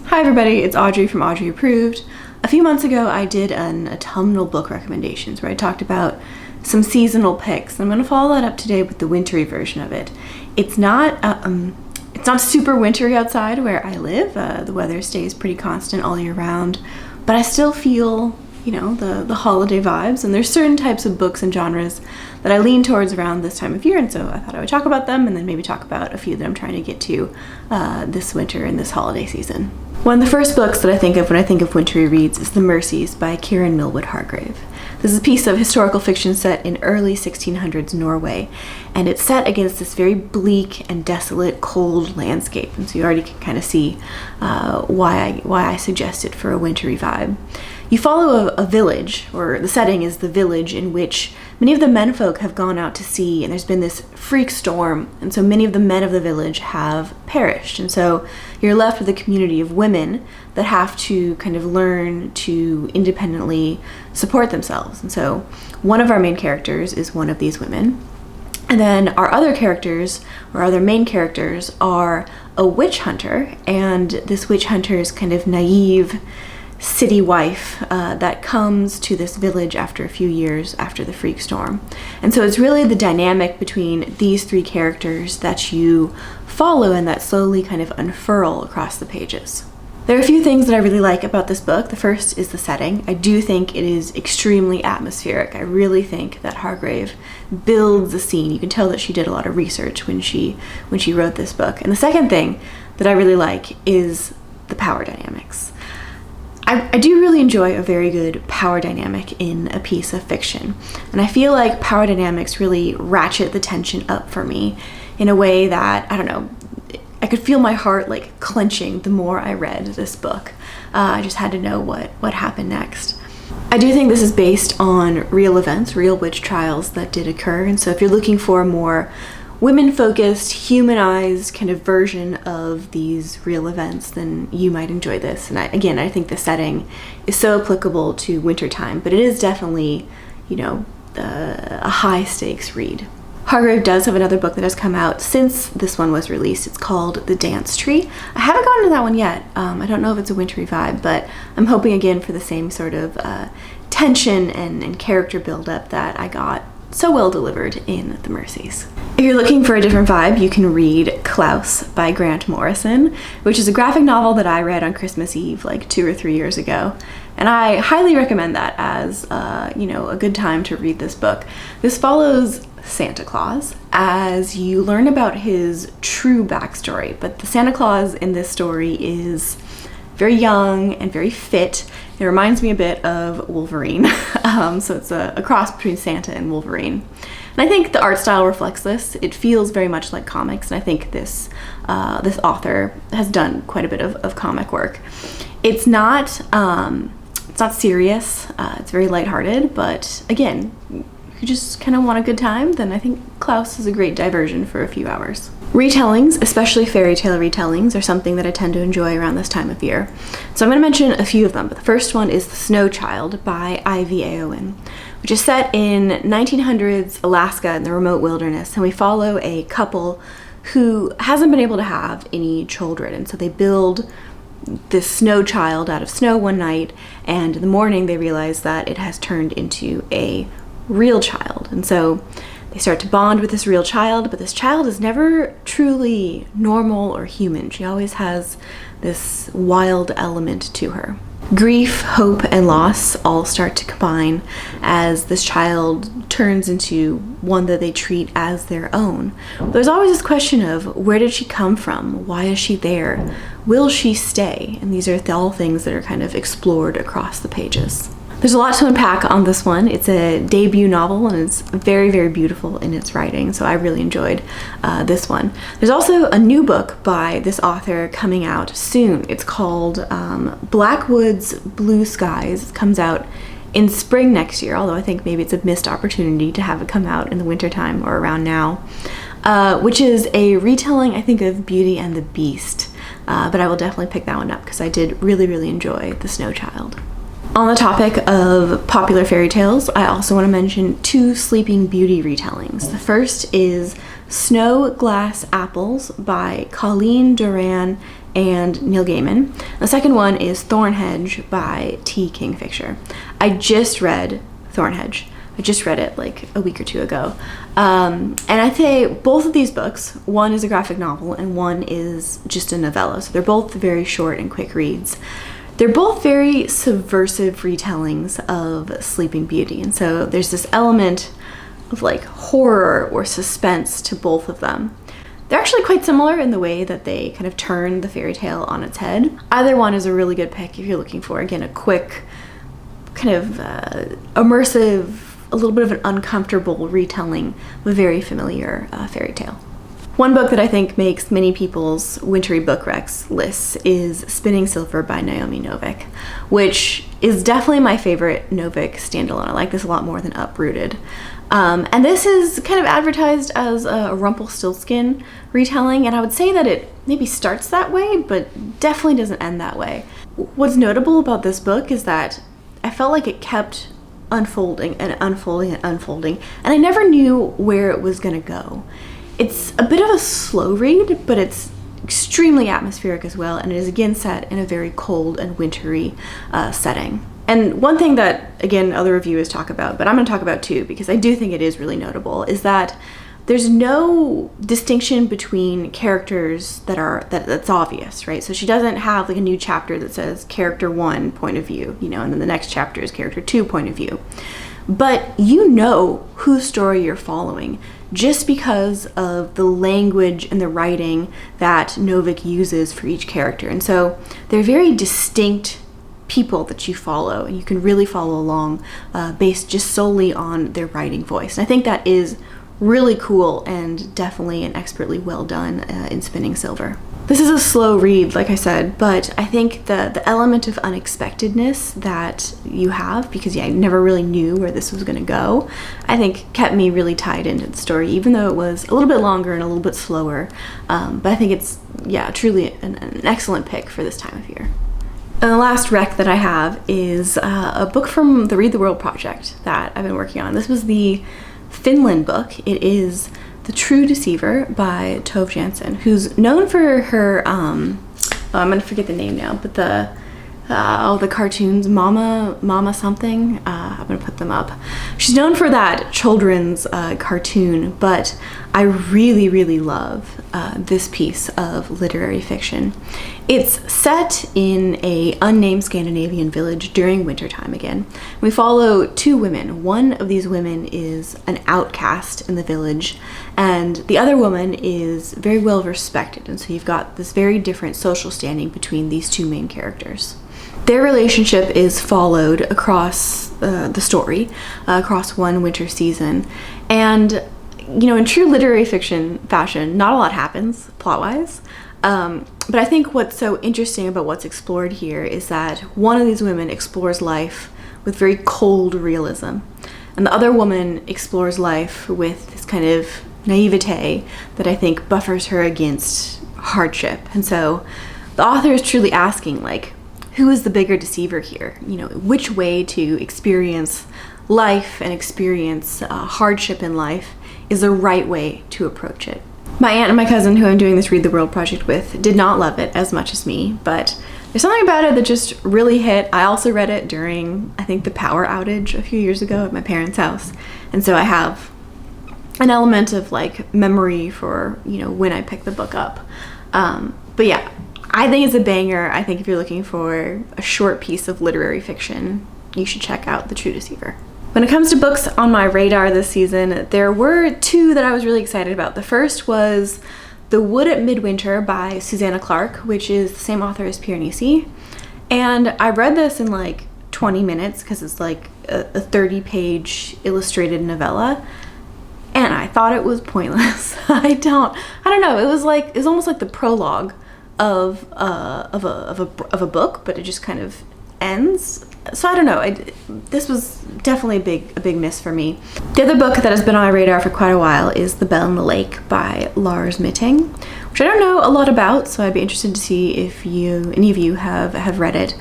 Hi everybody, it's Audrey from Audrey Approved. A few months ago I did an autumnal book recommendations where I talked about some seasonal picks. I'm going to follow that up today with the wintry version of it. It's not super wintry outside where I live. The weather stays pretty constant all year round, but I still feel, the holiday vibes, and there's certain types of books and genres that I lean towards around this time of year, and so I thought I would talk about them and then maybe talk about a few that I'm trying to get to this winter and this holiday season. One of the first books that I think of when I think of wintry reads is The Mercies by Kiran Millwood Hargrave. This is a piece of historical fiction set in early 1600s Norway, and it's set against this very bleak and desolate, cold landscape, and so you already can kind of see why I suggest it for a wintry vibe. You follow a village, or the setting is the village in which many of the menfolk have gone out to sea, and there's been this freak storm, and so many of the men of the village have perished, and so you're left with a community of women that have to kind of learn to independently support themselves. And so one of our main characters is one of these women, and then our other characters, or other main characters, are a witch hunter, and this witch hunter's kind of naive city wife that comes to this village after a few years after the freak storm. And so it's really the dynamic between these three characters that you follow and that slowly kind of unfurl across the pages. There are a few things that I really like about this book. The first is the setting. I do think it is extremely atmospheric. I really think that Hargrave builds the scene. You can tell that she did a lot of research when she wrote this book. And the second thing that I really like is the power dynamics. I do really enjoy a very good power dynamic in a piece of fiction, and I feel like power dynamics really ratchet the tension up for me in a way that, I could feel my heart like clenching the more I read this book. I just had to know what happened next. I do think this is based on real events, real witch trials that did occur, and so if you're looking for a more women-focused, humanized kind of version of these real events, then you might enjoy this. And I think the setting is so applicable to wintertime, but it is definitely, a high-stakes read. Hargrave does have another book that has come out since this one was released. It's called The Dance Tree. I haven't gotten to that one yet. I don't know if it's a wintry vibe, but I'm hoping again for the same sort of tension and character build-up that I got so well delivered in The Mercies. If you're looking for a different vibe, you can read Klaus by Morrison, which is a graphic novel that I read on Christmas Eve like 2 or 3 years ago. And I highly recommend that as, a good time to read this book. This follows Santa Claus as you learn about his true backstory, but the Santa Claus in this story is very young and very fit. It reminds me a bit of Wolverine, so it's a cross between Santa and Wolverine. And I think the art style reflects this. It feels very much like comics, and I think this author has done quite a bit of comic work. It's not serious. It's very lighthearted, but again, if you just kind of want a good time, then I think Klaus is a great diversion for a few hours. Retellings, especially fairy tale retellings, are something that I tend to enjoy around this time of year. So I'm going to mention a few of them, but the first one is The Snow Child by Ivey Eowyn, which is set in 1900s Alaska in the remote wilderness, and we follow a couple who hasn't been able to have any children, and so they build this snow child out of snow one night, and in the morning they realize that it has turned into a real child, and so they start to bond with this real child, but this child is never truly normal or human. She always has this wild element to her. Grief, hope, and loss all start to combine as this child turns into one that they treat as their own. There's always this question of, where did she come from? Why is she there? Will she stay? And these are all things that are kind of explored across the pages. There's a lot to unpack on this one. It's a debut novel, and it's very, very beautiful in its writing, so I really enjoyed this one. There's also a new book by this author coming out soon. It's called Blackwood's Blue Skies. It comes out in spring next year, although I think maybe it's a missed opportunity to have it come out in the wintertime or around now, which is a retelling, I think, of Beauty and the Beast. But I will definitely pick that one up because I did really, really enjoy The Snow Child. On the topic of popular fairy tales, I also want to mention 2 Sleeping Beauty retellings. The first is Snow Glass Apples by Colleen, Doran, and Neil Gaiman. The second one is Thornhedge by T. Kingfisher. I just read Thornhedge. I just read it like a week or two ago. And I'd say both of these books, one is a graphic novel and one is just a novella. So they're both very short and quick reads. They're both very subversive retellings of Sleeping Beauty. And so there's this element of like horror or suspense to both of them. They're actually quite similar in the way that they kind of turn the fairy tale on its head. Either one is a really good pick if you're looking for, again, a quick, kind of immersive, a little bit of an uncomfortable retelling of a very familiar fairy tale. One book that I think makes many people's wintry book recs lists is Spinning Silver by Naomi Novik, which is definitely my favorite Novik standalone. I like this a lot more than Uprooted. And this is kind of advertised as a Rumpelstiltskin retelling, and I would say that it maybe starts that way, but definitely doesn't end that way. What's notable about this book is that I felt like it kept unfolding and unfolding and unfolding, and I never knew where it was gonna go. It's a bit of a slow read, but it's extremely atmospheric as well, and it is again set in a very cold and wintry setting. And one thing that, again, other reviewers talk about, but I'm going to talk about too, because I do think it is really notable, is that there's no distinction between characters that's obvious, right? So she doesn't have like a new chapter that says character 1 point of view, and then the next chapter is character 2 point of view. But you know whose story you're following just because of the language and the writing that Novik uses for each character. And so they're very distinct people that you follow, and you can really follow along based just solely on their writing voice. And I think that is really cool and definitely and expertly well done in Spinning Silver. This is a slow read, like I said, but I think the element of unexpectedness that you have, because I never really knew where this was going to go, I think kept me really tied into the story, even though it was a little bit longer and a little bit slower. But I think it's, truly an excellent pick for this time of year. And the last rec that I have is a book from the Read the World project that I've been working on. This was the Finland book. It is The True Deceiver by Tove Jansson, who's known for her, I'm going to forget the name now, but the cartoons, Mama something, I'm going to put them up. She's known for that children's cartoon, but I really, really love this piece of literary fiction. It's set in a unnamed Scandinavian village during wintertime again. We follow two women. One of these women is an outcast in the village, and the other woman is very well respected, and so you've got this very different social standing between these two main characters. Their relationship is followed across the story, across one winter season, and in true literary fiction fashion, not a lot happens plot-wise. But I think what's so interesting about what's explored here is that one of these women explores life with very cold realism, and the other woman explores life with this kind of naivete that I think buffers her against hardship. And so the author is truly asking, like, who is the bigger deceiver here? Which way to experience life and experience hardship in life is the right way to approach it. My aunt and my cousin, who I'm doing this Read the World project with, did not love it as much as me, but there's something about it that just really hit. I also read it during, I think, the power outage a few years ago at my parents' house, and so I have an element of like memory for when I picked the book up. But yeah, I think it's a banger. I think if you're looking for a short piece of literary fiction, you should check out The True Deceiver. When it comes to books on my radar this season, there were two that I was really excited about. The first was The Wood at Midwinter by Susanna Clarke, which is the same author as Piranesi. And I read this in like 20 minutes because it's like a 30-page illustrated novella. And I thought it was pointless. I don't know. It was almost like the prologue of a book, but it just kind of ends. So I don't know. This was definitely a big miss for me. The other book that has been on my radar for quite a while is The Bell in the Lake by Lars Mytting, which I don't know a lot about, so I'd be interested to see if any of you have read it.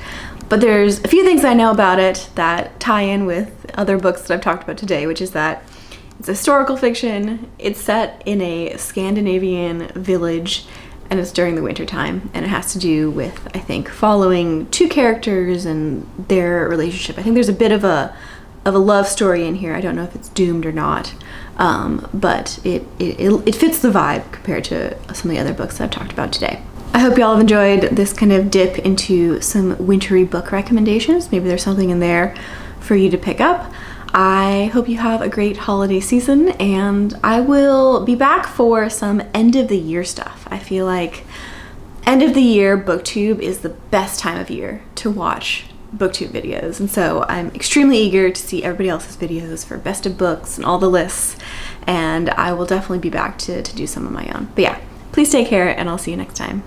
But there's a few things I know about it that tie in with other books that I've talked about today, which is that it's historical fiction, it's set in a Scandinavian village, and it's during the winter time, and it has to do with, I think, following two characters and their relationship. I think there's a bit of a love story in here. I don't know if it's doomed or not, but it fits the vibe compared to some of the other books that I've talked about today. I hope y'all have enjoyed this kind of dip into some wintry book recommendations. Maybe there's something in there for you to pick up. I hope you have a great holiday season, and I will be back for some end of the year stuff. I feel like end of the year booktube is the best time of year to watch booktube videos, and so I'm extremely eager to see everybody else's videos for best of books and all the lists, and I will definitely be back to do some of my own. But yeah, please take care, and I'll see you next time.